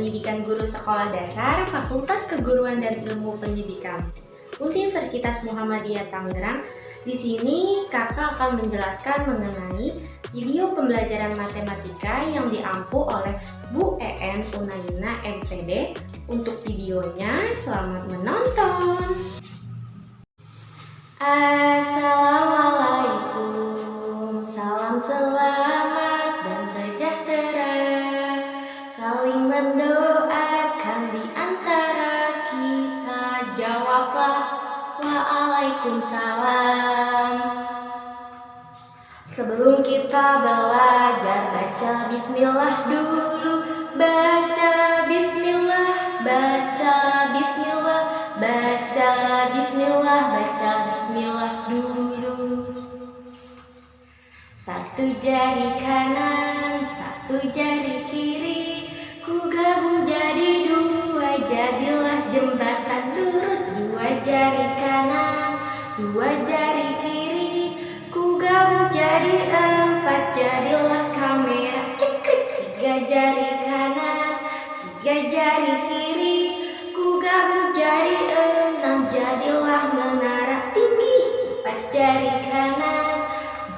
Pendidikan Guru Sekolah Dasar Fakultas Keguruan dan Ilmu Pendidikan Universitas Muhammadiyah Tangerang. Di sini kakak akan menjelaskan mengenai video pembelajaran matematika yang diampu oleh Bu En Unayuna MPD. Untuk videonya, selamat menonton. Assalamualaikum, salam selamat dan sejahtera. Saling mendoakan di antara kita, jawablah Waalaikumsalam. Sebelum kita belajar, baca bismillah dulu. Baca bismillah, baca bismillah, baca bismillah, baca bismillah dulu. Satu jari kanan, satu jari kiri, ku gabung jadi dua, jadilah jembatan lurus. Dua jari kanan, dua jari kiri, ku gabung jadi empat, jadilah kamera. Cekrik. Tiga jari kanan, tiga jari kiri, ku gabung jadi enam, jadilah menara tinggi. Empat jari kanan,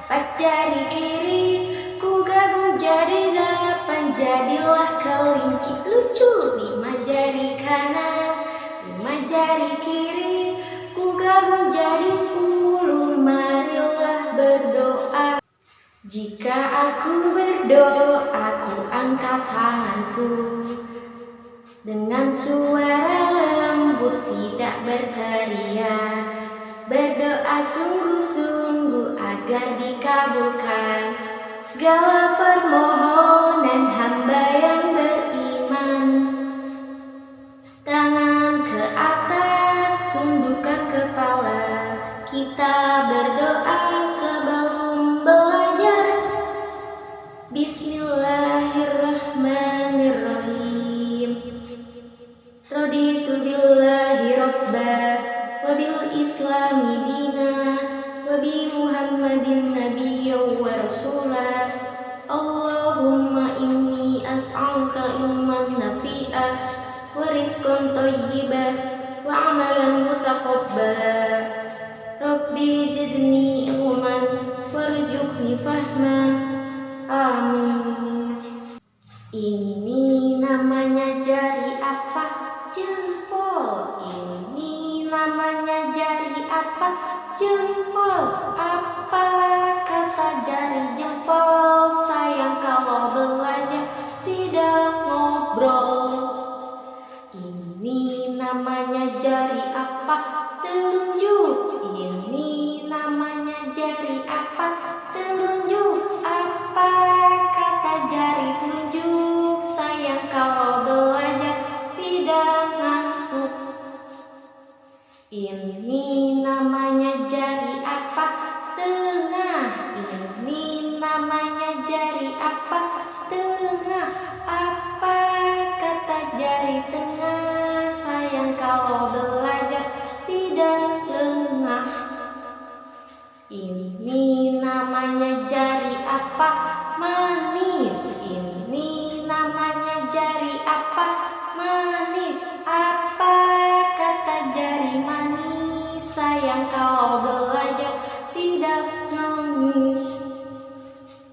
empat jari kiri, ku gabung jadi delapan, jadilah kelinci lucu. Lima jari kanan, lima jari kiri, ku gabung jadi 10, marilah berdoa. Jika aku berdoa, ku angkat tanganku dengan suara lembut, tidak berteriak. Berdoa sungguh-sungguh agar dikabulkan segala permohonan hamba yang beriman. Tangan ke atas, tundukkan kepala, kita berdoa sebelum belajar. Bismillahirrahmanirrahim. Raditu billahi robba, wabil islami dina, wabi muhammadin nabiyya wa rasulah. Allahumma inni as'aluka ilman nafi'ah, wa rizqan thayyibah, wa amalan mutaqabbala. Rabbi zidni ilman warzuqni fahma. Amin. Ini namanya jari apa? Jempol. Ini namanya jari apa? Jempol. Apa kata jari jempol? Sayang kalau belajar tidak ngobrol. Ini namanya jari apa? Telunjuk. Ini namanya jari apa? Telunjuk. Apa kata jari telunjuk? Sayang kalau belajar tidak ngantuk. Ini namanya jari apa? Tengah. Ini namanya jari apa? Tengah. Apa kata jari tengah? Sayang kalau belajar tidak lengah. Ini namanya jari apa? Manis. Ini namanya jari apa? Manis. Apa kata jari manis? Sayang kalau belajar tidak nangis.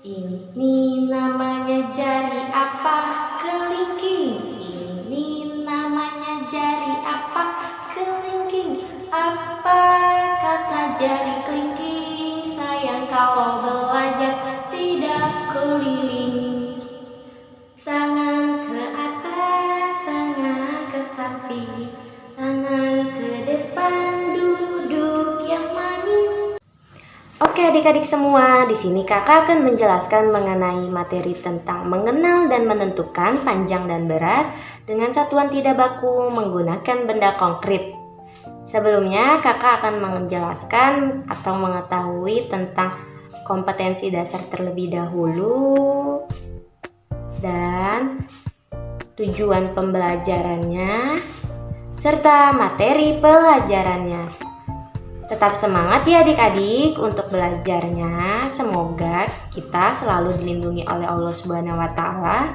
Ini namanya jari apa? Kelingking. Ini namanya jari apa? Kelingking. Apa kata jari kelingking? Sayang kalau belajar tidak keliling. Tangan ke atas, tangan ke samping, tangan ke depan, duduk yang manis. Oke adik-adik semua, di sini kakak akan menjelaskan mengenai materi tentang mengenal dan menentukan panjang dan berat dengan satuan tidak baku menggunakan benda konkret. Sebelumnya kakak akan menjelaskan atau mengetahui tentang kompetensi dasar terlebih dahulu dan tujuan pembelajarannya serta materi pelajarannya. Tetap semangat ya adik-adik untuk belajarnya. Semoga kita selalu dilindungi oleh Allah Subhanahu wa Ta'ala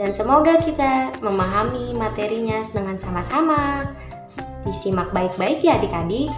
Dan semoga kita memahami materinya dengan sama-sama. Disimak baik-baik ya adik-adik.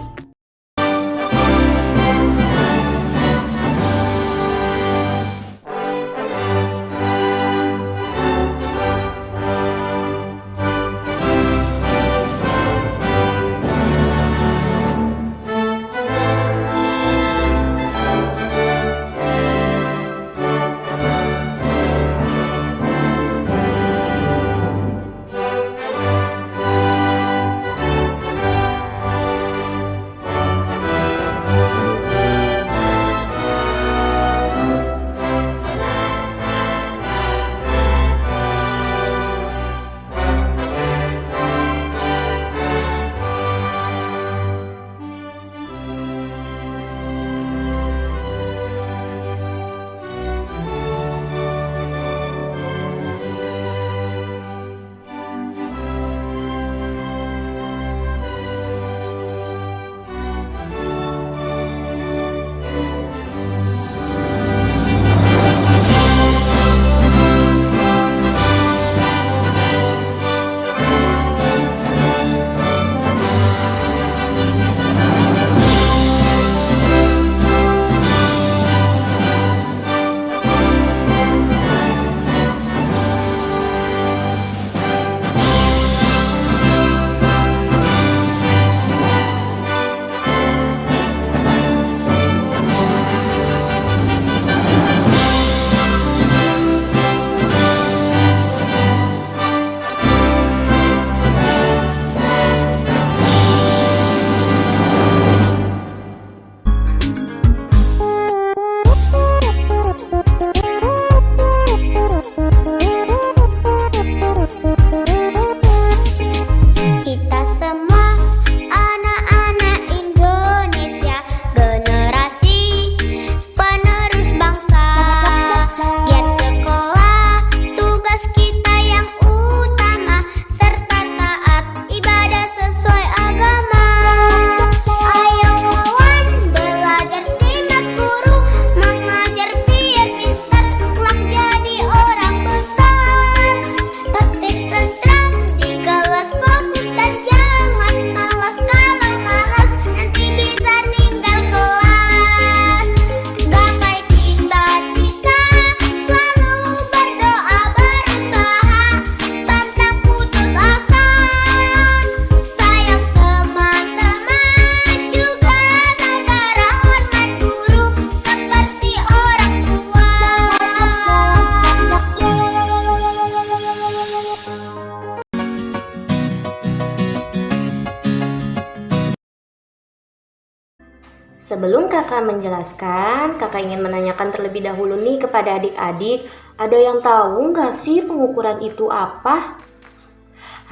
Sebelum kakak menjelaskan, kakak ingin menanyakan terlebih dahulu nih kepada adik-adik, ada yang tahu nggak sih pengukuran itu apa?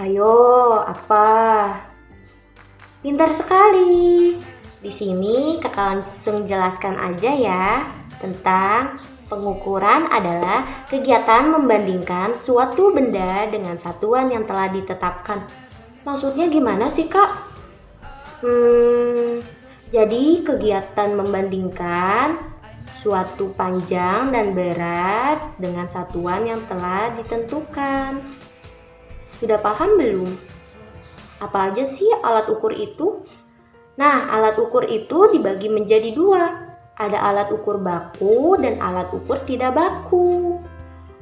Ayo, apa? Pintar sekali. Di sini kakak langsung jelaskan aja ya tentang pengukuran adalah kegiatan membandingkan suatu benda dengan satuan yang telah ditetapkan. Maksudnya gimana sih kak? Jadi kegiatan membandingkan suatu panjang dan berat dengan satuan yang telah ditentukan. Sudah paham belum? Apa aja sih alat ukur itu? Nah, alat ukur itu dibagi menjadi dua. Ada alat ukur baku dan alat ukur tidak baku.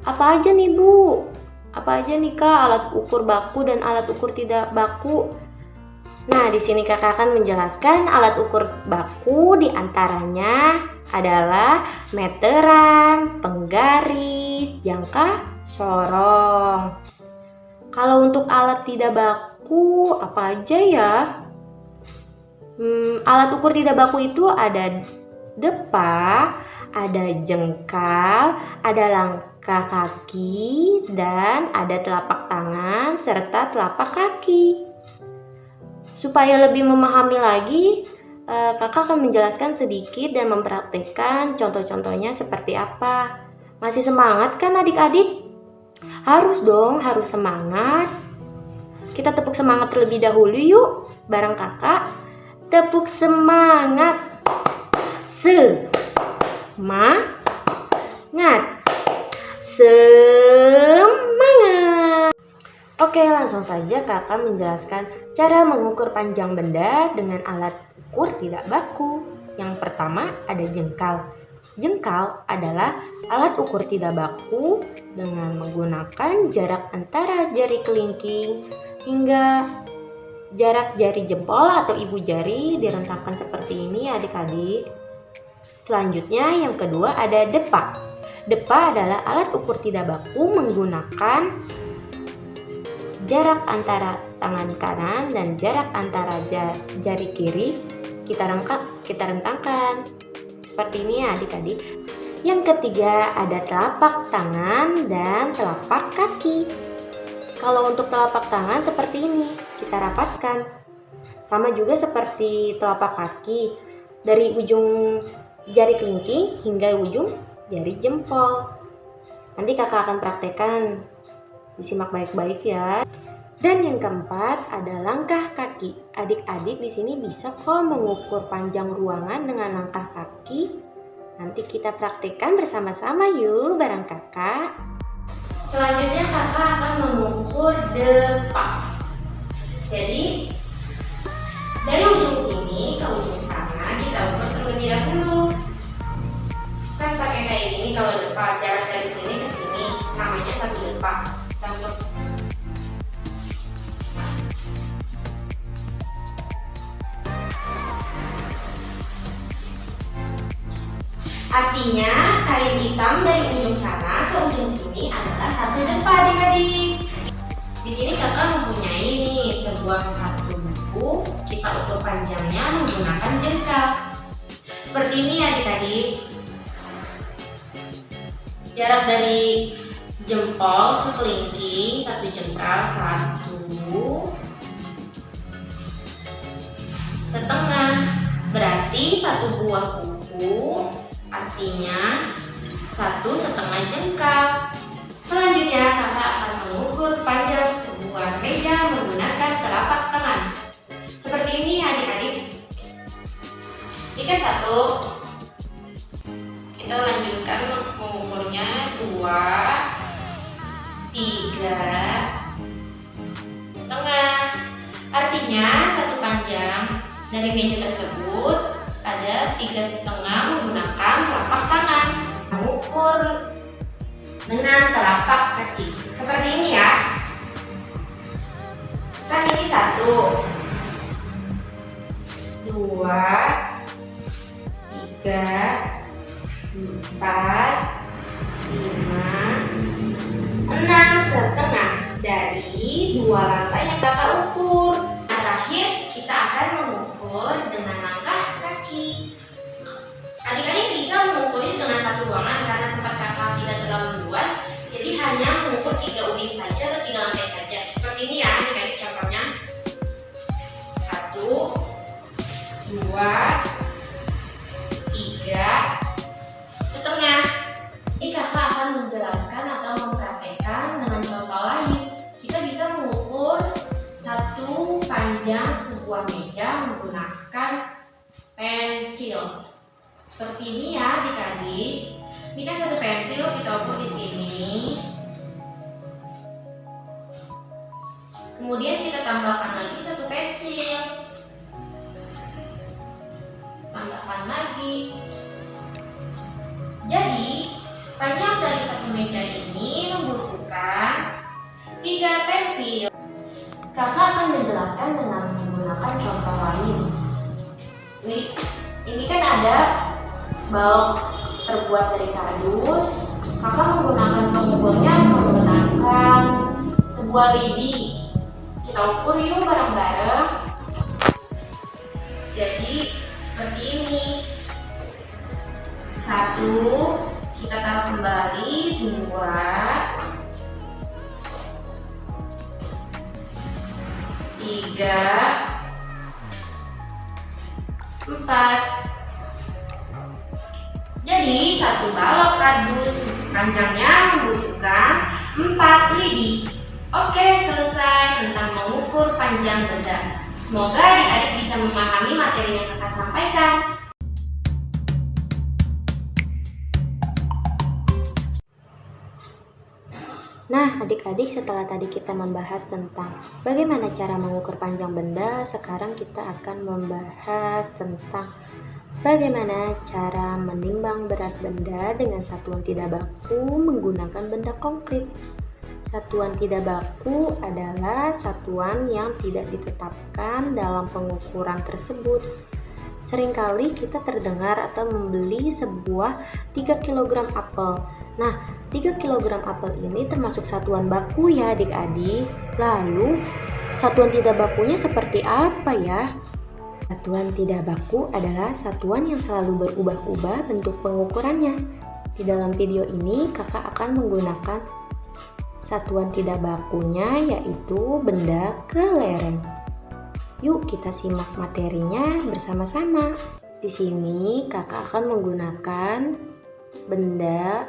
Apa aja nih Bu? Apa aja nih Kak alat ukur baku dan alat ukur tidak baku? Nah, di sini kakak akan menjelaskan alat ukur baku diantaranya adalah meteran, penggaris, jangka, sorong. Kalau untuk alat tidak baku, apa aja ya? Alat ukur tidak baku itu ada depa, ada jengkal, ada langkah kaki, dan ada telapak tangan serta telapak kaki. Supaya lebih memahami lagi, kakak akan menjelaskan sedikit dan mempraktekkan contoh-contohnya seperti apa. Masih semangat kan adik-adik? Harus dong, harus semangat. Kita tepuk semangat terlebih dahulu yuk, bareng kakak. Tepuk semangat. Semangat. Semangat. Oke, langsung saja kakak menjelaskan cara mengukur panjang benda dengan alat ukur tidak baku. Yang pertama ada jengkal. Jengkal adalah alat ukur tidak baku dengan menggunakan jarak antara jari kelingking hingga jarak jari jempol atau ibu jari direntangkan seperti ini adik-adik. Selanjutnya yang kedua ada depa. Depa adalah alat ukur tidak baku menggunakan jarak antara tangan kanan dan jarak antara jari kiri kita rentangkan seperti ini ya adik-adik. Yang ketiga ada telapak tangan dan telapak kaki. Kalau untuk telapak tangan seperti ini kita rapatkan, sama juga seperti telapak kaki dari ujung jari kelingking hingga ujung jari jempol. Nanti kakak akan praktekkan, disimak baik-baik ya. Dan yang keempat ada langkah kaki. Adik-adik di sini bisa kok mengukur panjang ruangan dengan langkah kaki. Nanti kita praktekkan bersama-sama yuk bareng kakak. Selanjutnya kakak akan mengukur depa. Jadi dari ujung sini ke ujung sana kita ukur terlebih dahulu. Kan pakai kayak gini kalau depa, jarak dari sini ke sini namanya satu depa. Artinya kain hitam dari ujung sana ke ujung sini adalah satu depa adik-adik. Di sini kakak mempunyai nih satu buku, kita ukur panjangnya menggunakan jengkal. Seperti ini adik-adik. Jarak dari jempol ke kelingking satu jengkal, 1,5. Berarti satu buah buku artinya 1,5 jengkal. Selanjutnya kakak akan mengukur panjang sebuah meja menggunakan telapak tangan. Seperti ini adik-adik. Ikat 1. Kita lanjutkan mengukurnya 2, 3,5. Artinya satu panjang dari meja tersebut ada 3,5 menggunakan telapak tangan. Mengukur dengan telapak kaki seperti ini ya. Kan ini 1, 2, 3, 4, 5, 6,5 dari 2 lantai yang kakak ukur. Terakhir kita akan mengukur dengan langkah kaki. Adik-adik bisa mengukurnya dengan satu ruangan karena tempat kakak tidak terlalu luas, jadi hanya mengukur 3 ubin saja atau 3 lantai saja. Seperti ini ya adik-adik contohnya. 1, 2, 3,5. Ini kakak akan menjelaskan atau mempraktekkan dengan contoh lain. Kita bisa mengukur satu panjang sebuah meja menggunakan pensil. Seperti ini ya adik-adik. Ini kan satu pensil kita ukur di sini. Kemudian kita tambahkan lagi satu pensil. Tambahkan lagi. Jadi panjang dari satu meja ini membutuhkan 3 pensil. Kakak akan menjelaskan dengan menggunakan contoh lain. Ini kan ada balok terbuat dari kardus. Kakak menggunakan pengukurnya menggunakan sebuah lidi. Kita ukur yuk bareng-bareng. Jadi seperti ini. 1, kita taruh kembali. 2, 3, 4. Jadi satu balok kardus panjangnya membutuhkan 4 lidi. Oke, selesai tentang mengukur panjang benda. Semoga adik-adik bisa memahami materi yang kakak sampaikan. Nah, adik-adik, setelah tadi kita membahas tentang bagaimana cara mengukur panjang benda, sekarang kita akan membahas tentang bagaimana cara menimbang berat benda dengan satuan tidak baku menggunakan benda konkret. Satuan tidak baku adalah satuan yang tidak ditetapkan dalam pengukuran tersebut. Seringkali kita terdengar atau membeli sebuah 3 kg apel. Nah, 3 kg apel ini termasuk satuan baku ya adik-adik. Lalu, satuan tidak bakunya seperti apa ya? Satuan tidak baku adalah satuan yang selalu berubah-ubah bentuk pengukurannya. Di dalam video ini, kakak akan menggunakan satuan tidak bakunya, yaitu benda kelereng. Yuk kita simak materinya bersama-sama. Di sini kakak akan menggunakan benda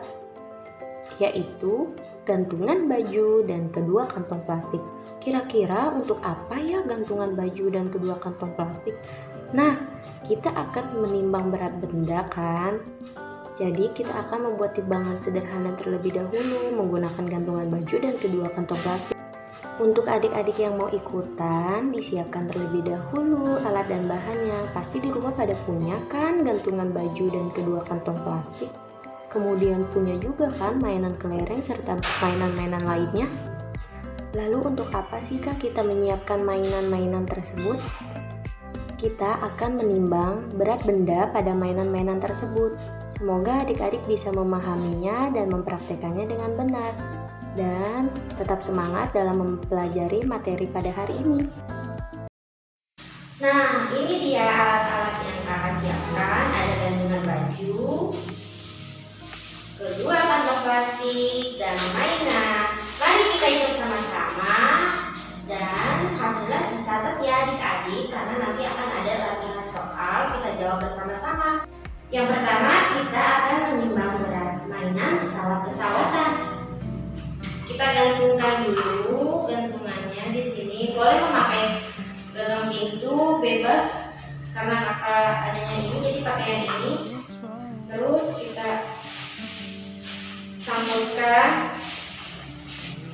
yaitu gantungan baju dan kedua kantong plastik. Kira-kira untuk apa ya gantungan baju dan kedua kantong plastik? Nah, kita akan menimbang berat benda kan? Jadi kita akan membuat timbangan sederhana terlebih dahulu menggunakan gantungan baju dan kedua kantong plastik. Untuk adik-adik yang mau ikutan, disiapkan terlebih dahulu alat dan bahannya. Pasti di rumah pada punya kan gantungan baju dan kedua kantong plastik. Kemudian punya juga kan mainan kelereng serta mainan-mainan lainnya. Lalu untuk apa sih Kak kita menyiapkan mainan-mainan tersebut? Kita akan menimbang berat benda pada mainan-mainan tersebut. Semoga adik-adik bisa memahaminya dan mempraktekannya dengan benar. Dan tetap semangat dalam mempelajari materi pada hari ini. Nah, ini dia alat-alat yang kakak siapkan. Ada gantungan baju, kedua kantong plastik, dan mainan. Mari kita ikut sama-sama dan hasilnya dicatat ya adik-adik, karena nanti akan ada latihan soal kita jawab bersama-sama. Yang pertama, kita akan menimbang berat mainan pesawat-pesawatan. Kita gantungkan dulu gantungannya di sini. Boleh memakai gagang pintu bebas karena kakak adanya ini, jadi pakai yang ini. Terus kita sambungkan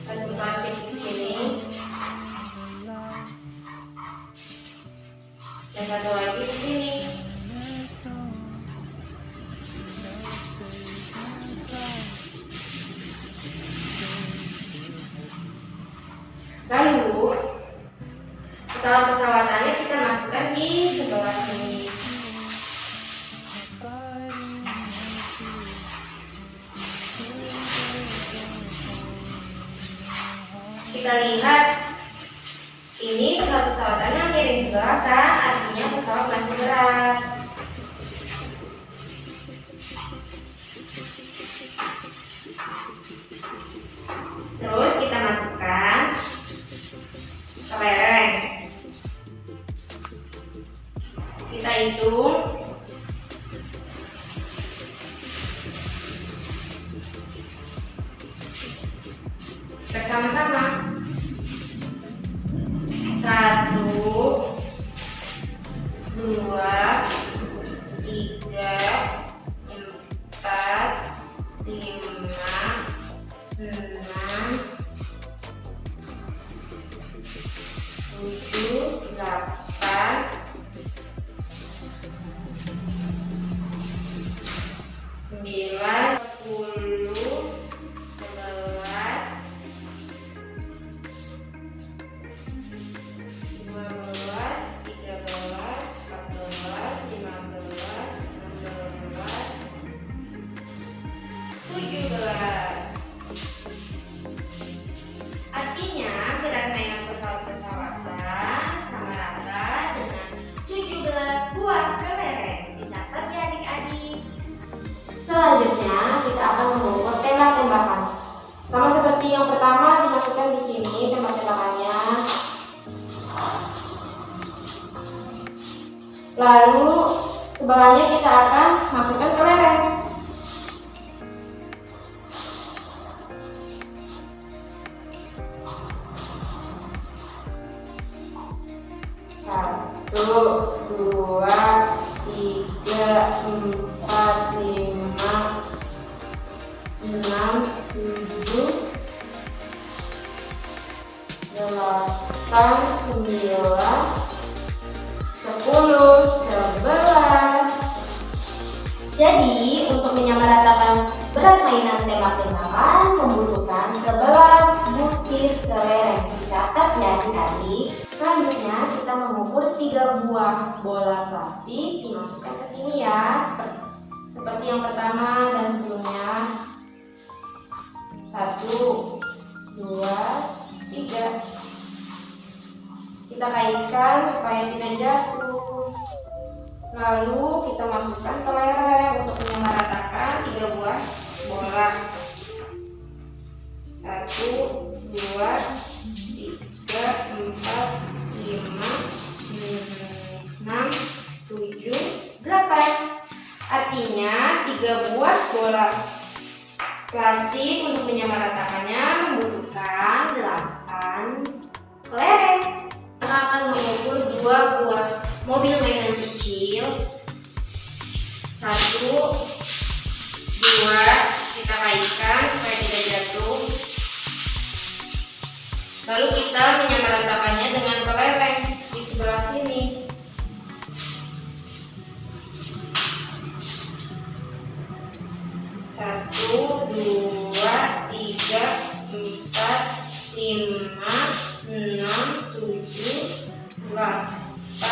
satu plastik di sini dan satu lagi di sini. Lalu pesawat-pesawatannya kita masukkan di sebelah sini. Kita lihat ini pesawat-pesawatannya miring sebelah kan, artinya pesawat masih berat. Terus kita masukkan kelereng. Kita hitung bersama-sama. 1, 2, 3, 4, 5, 6, 7, 8, 9, 10, 11, 17, berat mainan pesawat-pesawatan sama rata dengan 17 buah kelereng. Dicatat ya adik-adik. Selanjutnya kita akan mengukur tembak-tembakan. Sama seperti yang pertama, dimasukkan di sini tembak-tembakannya. Lalu sebelahnya kita akan masukkan kelereng. Satu, 2, 3, 4, 5, 6, 7, 9, 10, 11. Jadi, untuk menyamaratakan berat mainan tembak-tembakan membutuhkan 11 butir kelereng. Dicatat ya adik-adik. Selanjutnya kita mengukur 3 buah bola plastik, dimasukkan ke sini ya, seperti yang pertama dan sebelumnya. 1, 2, 3. Kita kaitkan supaya tidak jatuh. Lalu kita masukkan kelereng untuk menyamaratakan 3 buah bola. 1, 2, 3, 4, 5, 6, 7, 8. Artinya 3 buah bola plastik untuk menyamaratakannya membutuhkan 8 kelereng. Kita akan mengukur 2 buah mobil mainan kecil. 1, 2, kita kaitkan supaya tidak jatuh. Lalu kita menyamaratakannya dengan kelereng di sebelah sini. 1, 2, 3, 4, 5, 6, 7, 8,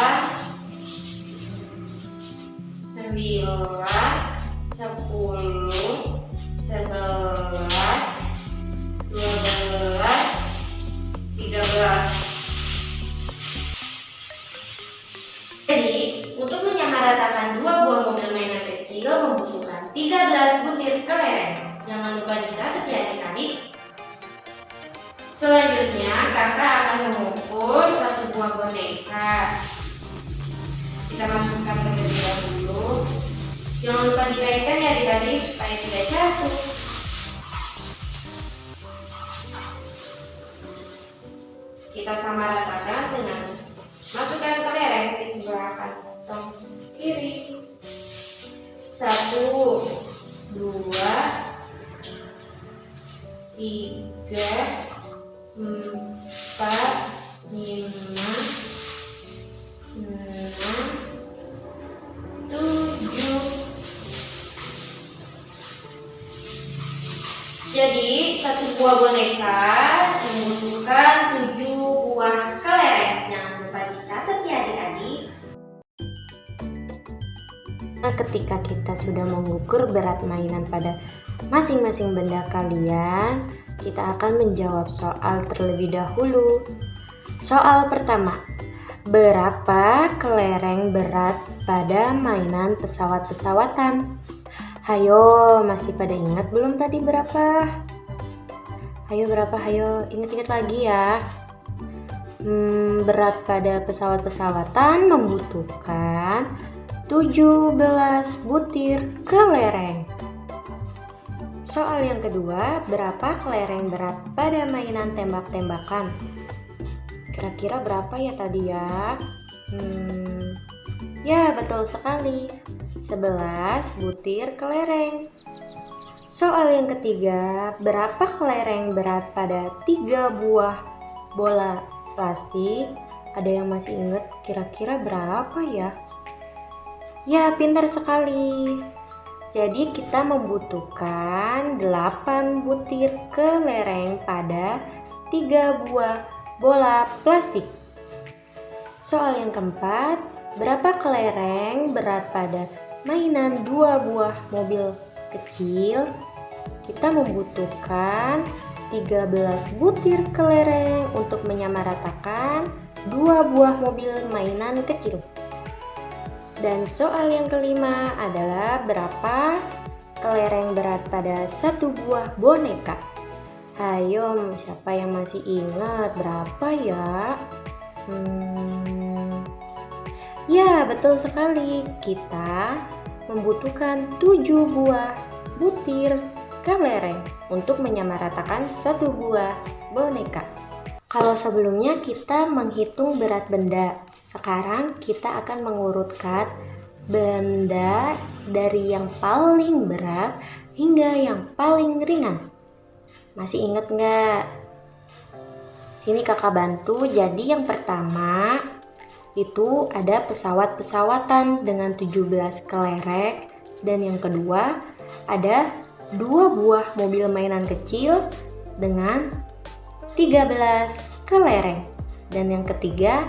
9, 10, 11, 12, 13. Jadi, untuk menyamaratakan 2 buah mobil mainan kecil membutuhkan 13 butir kelereng. Jangan lupa dicatat ya adik-adik. Selanjutnya, kakak akan mengukur 1 buah boneka. Kita masukkan terlebih dahulu. Jangan lupa dikaitkan ya adik-adik supaya tidak jatuh. Kita samaratakan dengan masukkan kelereng di sebelah kantong kiri. 1, 2, 3, 4, 5, 6, 7. Jadi 1 buah boneka membutuhkan 7 buah kelereng. Jangan lupa dicatat ya adik-adik. Nah, ketika kita sudah mengukur berat mainan pada masing-masing benda kalian, kita akan menjawab soal terlebih dahulu. Soal pertama, berapa kelereng berat pada mainan pesawat-pesawatan? Hayo, masih pada ingat belum tadi berapa? Hayo berapa? Hayo, ingat-ingat lagi ya. Berat pada pesawat-pesawatan membutuhkan 17 butir kelereng. Soal yang kedua, berapa kelereng berat pada mainan tembak-tembakan? Kira-kira berapa ya tadi ya? Ya, betul sekali. 11 butir kelereng. Soal yang ketiga, berapa kelereng berat pada 3 buah bola plastik? Ada yang masih ingat kira-kira berapa ya? Ya, pintar sekali. Jadi kita membutuhkan 8 butir kelereng pada 3 buah bola plastik. Soal yang keempat, berapa kelereng berat pada mainan 2 buah mobil kecil? Kita membutuhkan 13 butir kelereng untuk menyamaratakan 2 buah mobil mainan kecil. Dan soal yang kelima adalah berapa kelereng berat pada 1 buah boneka? Hayo, siapa yang masih ingat berapa ya? Ya, betul sekali. Kita membutuhkan 7 buah butir kelereng untuk menyamaratakan 1 buah boneka. Kalau sebelumnya kita menghitung berat benda, sekarang kita akan mengurutkan benda dari yang paling berat hingga yang paling ringan. Masih ingat nggak? Sini kakak bantu. Jadi yang pertama itu ada pesawat-pesawatan dengan 17 kelereng, dan yang kedua ada 2 buah mobil mainan kecil dengan 13 kelereng, dan yang ketiga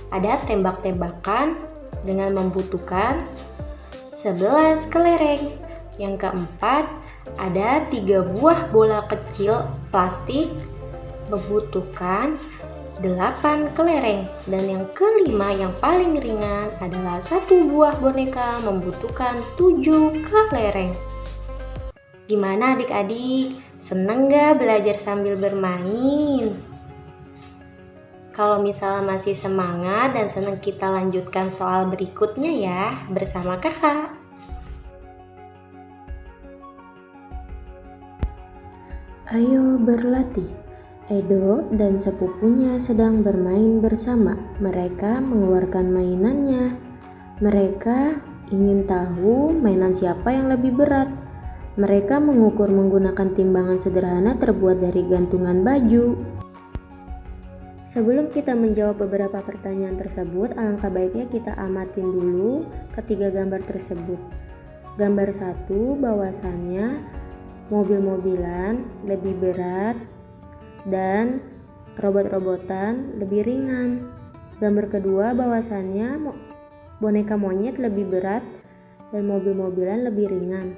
ada tembak-tembakan dengan membutuhkan 11 kelereng. Yang keempat ada 3 buah bola kecil plastik membutuhkan 8 kelereng, dan yang kelima yang paling ringan adalah 1 buah boneka membutuhkan 7 kelereng. Gimana adik-adik? Seneng gak belajar sambil bermain? Kalau misalnya masih semangat dan seneng, kita lanjutkan soal berikutnya ya bersama kakak. Ayo berlatih. Edo dan sepupunya sedang bermain bersama. Mereka mengeluarkan mainannya. Mereka ingin tahu mainan siapa yang lebih berat. Mereka mengukur menggunakan timbangan sederhana terbuat dari gantungan baju. Sebelum kita menjawab beberapa pertanyaan tersebut, alangkah baiknya kita amatin dulu ketiga gambar tersebut. Gambar 1 bahwasannya mobil-mobilan lebih berat dan robot-robotan lebih ringan. Gambar kedua bahwasannya boneka monyet lebih berat dan mobil-mobilan lebih ringan.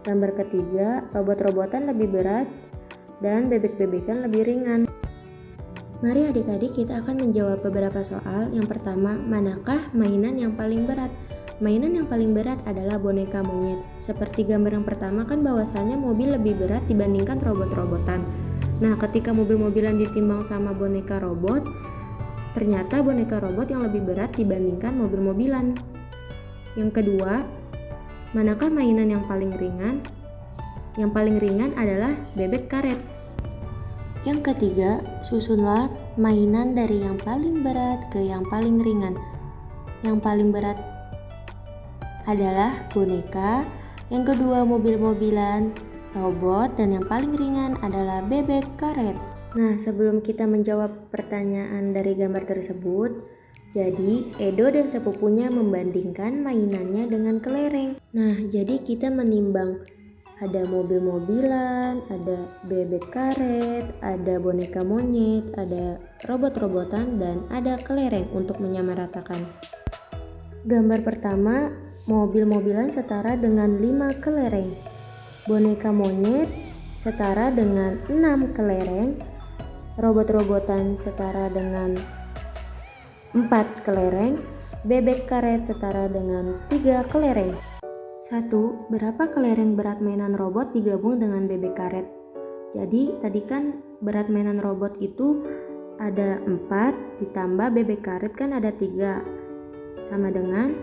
Gambar ketiga, robot-robotan lebih berat dan bebek-bebekan lebih ringan. Mari adik-adik kita akan menjawab beberapa soal. Yang pertama, manakah mainan yang paling berat? Mainan yang paling berat adalah boneka monyet. Seperti gambar yang pertama kan bahwasannya mobil lebih berat dibandingkan robot-robotan. Nah, ketika mobil-mobilan ditimbang sama boneka robot, ternyata boneka robot yang lebih berat dibandingkan mobil-mobilan. Yang kedua, manakah mainan yang paling ringan? Yang paling ringan adalah bebek karet. Yang ketiga, susunlah mainan dari yang paling berat ke yang paling ringan. Yang paling berat adalah boneka, yang kedua mobil-mobilan, robot, dan yang paling ringan adalah bebek karet. Nah, sebelum kita menjawab pertanyaan dari gambar tersebut, jadi Edo dan sepupunya membandingkan mainannya dengan kelereng. Nah, jadi kita menimbang ada mobil-mobilan, ada bebek karet, ada boneka monyet, ada robot-robotan, dan ada kelereng untuk menyamaratakan. Gambar pertama, mobil-mobilan setara dengan 5 kelereng. Boneka monyet setara dengan 6 kelereng, robot-robotan setara dengan 4 kelereng, bebek karet setara dengan 3 kelereng. 1. Berapa kelereng berat mainan robot digabung dengan bebek karet? Jadi tadi kan berat mainan robot itu ada 4 ditambah bebek karet kan ada 3, sama dengan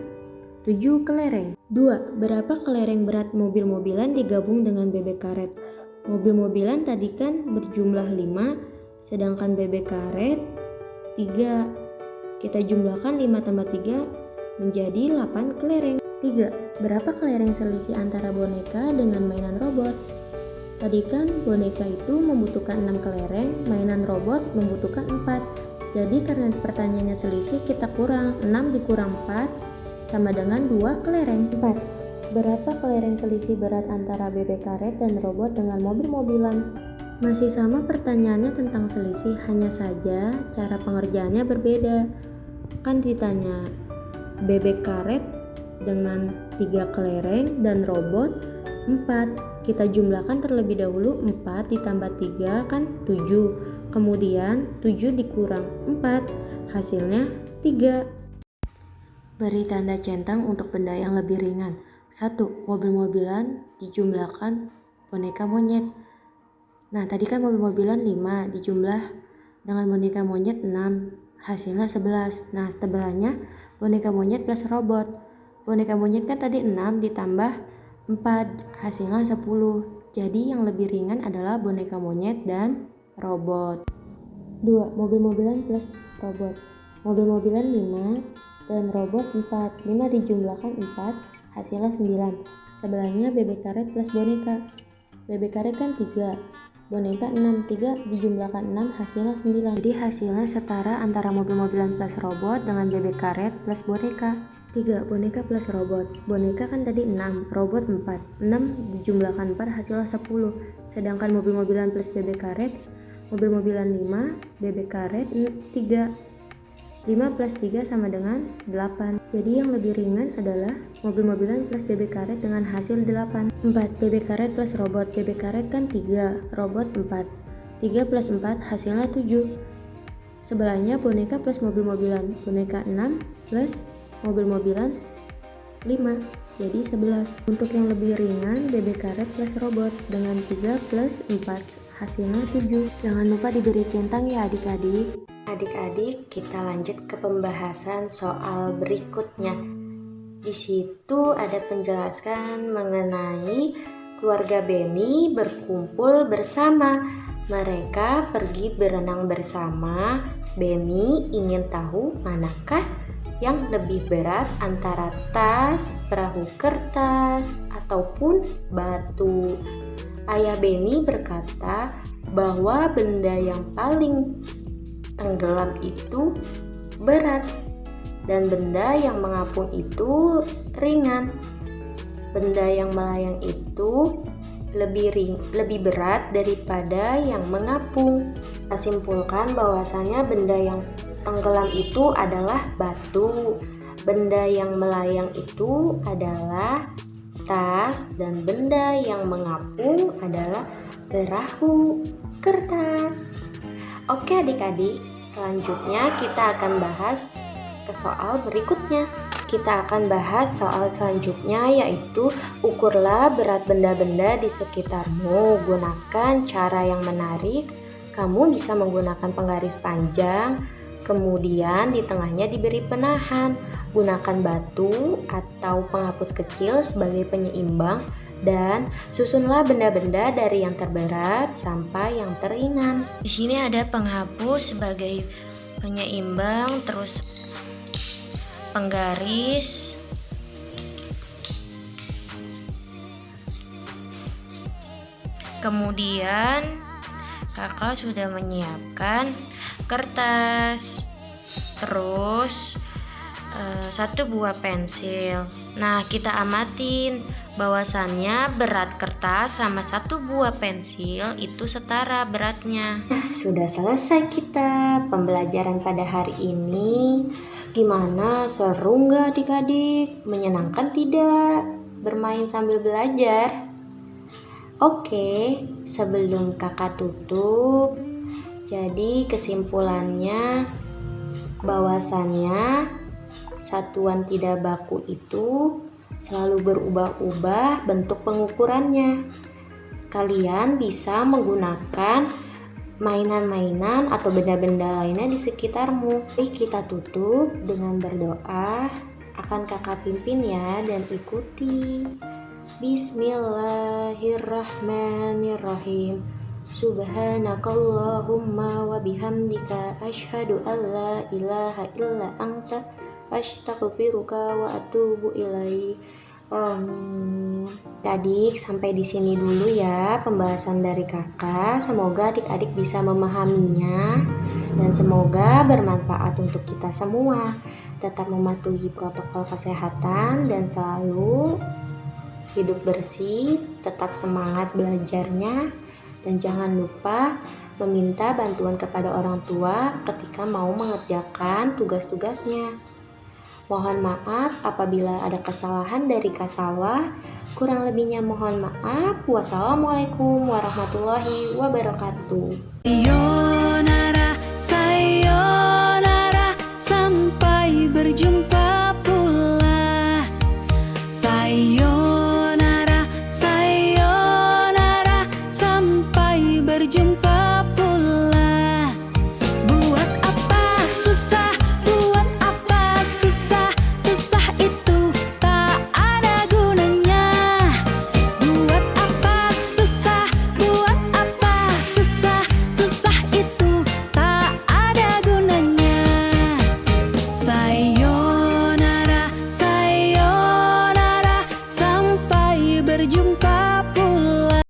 7 kelereng. 2. Berapa kelereng berat mobil-mobilan digabung dengan bebek karet? Mobil-mobilan tadi kan berjumlah 5, sedangkan bebek karet 3. Kita jumlahkan 5 tambah 3 menjadi 8 kelereng. 3. Berapa kelereng selisih antara boneka dengan mainan robot? Tadi kan boneka itu membutuhkan 6 kelereng, mainan robot membutuhkan 4. Jadi karena pertanyaannya selisih, kita kurang 6 dikurang 4 sama dengan 2 kelereng. 4. Berapa kelereng selisih berat antara bebek karet dan robot dengan mobil-mobilan? Masih sama pertanyaannya tentang selisih, hanya saja cara pengerjaannya berbeda. Kan ditanya bebek karet dengan 3 kelereng dan robot 4. Kita jumlahkan terlebih dahulu, 4 ditambah 3 kan 7. Kemudian 7 dikurang 4, hasilnya 3. Beri tanda centang untuk benda yang lebih ringan. 1. Mobil-mobilan dijumlahkan boneka monyet. Nah, tadi kan mobil-mobilan 5 dijumlah dengan boneka monyet 6, hasilnya 11. Nah, tebalannya boneka monyet plus robot. Boneka monyet kan tadi 6 ditambah 4, hasilnya 10. Jadi yang lebih ringan adalah boneka monyet dan robot. 2. Mobil-mobilan plus robot. Mobil-mobilan 5 dan robot 4. 5 dijumlahkan 4, hasilnya 9. Sebelahnya bebek karet plus boneka. Bebek karet kan 3, boneka 6. 3 dijumlahkan 6 hasilnya 9. Jadi hasilnya setara antara mobil-mobilan plus robot dengan bebek karet plus boneka. 3 boneka plus robot. Boneka kan tadi 6, robot 4. 6 dijumlahkan 4 hasilnya 10. Sedangkan mobil-mobilan plus bebek karet, mobil-mobilan 5, bebek karet 3. 5 plus 3 sama dengan 8. Jadi yang lebih ringan adalah mobil-mobilan plus bebek karet dengan hasil 8. 4 bebek karet plus robot. Bebek karet kan 3, robot 4. 3 plus 4 hasilnya 7. Sebelahnya boneka plus mobil-mobilan. Boneka 6 plus mobil-mobilan 5. Jadi 11. Untuk yang lebih ringan, bebek karet plus robot dengan 3 plus 4 hasilnya 7. Jangan lupa diberi centang ya adik-adik. Adik-adik, kita lanjut ke pembahasan soal berikutnya. Di situ ada penjelasan mengenai keluarga Benny berkumpul bersama. Mereka pergi berenang bersama. Benny ingin tahu manakah yang lebih berat antara tas, perahu kertas, ataupun batu. Ayah Benny berkata bahwa benda yang paling tenggelam itu berat dan benda yang mengapung itu ringan. Benda yang melayang itu lebih berat daripada yang mengapung. Kita simpulkan bahwasannya benda yang tenggelam itu adalah batu, benda yang melayang itu adalah tas, dan benda yang mengapung adalah perahu kertas. Oke adik-adik, selanjutnya kita akan bahas ke soal berikutnya. Kita akan bahas soal selanjutnya, yaitu ukurlah berat benda-benda di sekitarmu. Gunakan cara yang menarik. Kamu bisa menggunakan penggaris panjang, kemudian di tengahnya diberi penahan. Gunakan batu atau penghapus kecil sebagai penyeimbang, dan susunlah benda-benda dari yang terberat sampai yang teringan. Di sini ada penghapus sebagai penyeimbang, terus penggaris, kemudian kakak sudah menyiapkan kertas, terus 1 buah pensil. Nah, kita amatin bahwasannya berat kertas sama 1 buah pensil itu setara beratnya. Nah, sudah selesai kita pembelajaran pada hari ini. Gimana, seru nggak adik-adik? Menyenangkan tidak bermain sambil belajar? Oke, sebelum kakak tutup, jadi kesimpulannya bahwasannya satuan tidak baku itu selalu berubah-ubah bentuk pengukurannya. Kalian bisa menggunakan mainan-mainan atau benda-benda lainnya di sekitarmu. Kita tutup dengan berdoa. Akan kakak pimpin ya, dan ikuti. Bismillahirrahmanirrahim. Subhanakallahumma wa bihamdika asyhadu an la ilaha illa anta astaghfiruka wa atubu ilaik. Amin. Adik, sampai di sini dulu ya pembahasan dari kakak. Semoga adik-adik bisa memahaminya dan semoga bermanfaat untuk kita semua. Tetap mematuhi protokol kesehatan dan selalu hidup bersih, tetap semangat belajarnya, dan jangan lupa meminta bantuan kepada orang tua ketika mau mengerjakan tugas-tugasnya. Mohon maaf apabila ada kesalahan dari Kak Salwa. Kurang lebihnya mohon maaf. Wassalamualaikum warahmatullahi wabarakatuh. Sayonara, sayonara, sampai berjumpa pula. Sayonara, sayonara, sampai berjumpa pula. Buat apa susah, buat apa susah, susah itu tak ada gunanya. Buat apa susah, buat apa susah, susah itu tak ada gunanya. Sayonara, sayonara, sampai berjumpa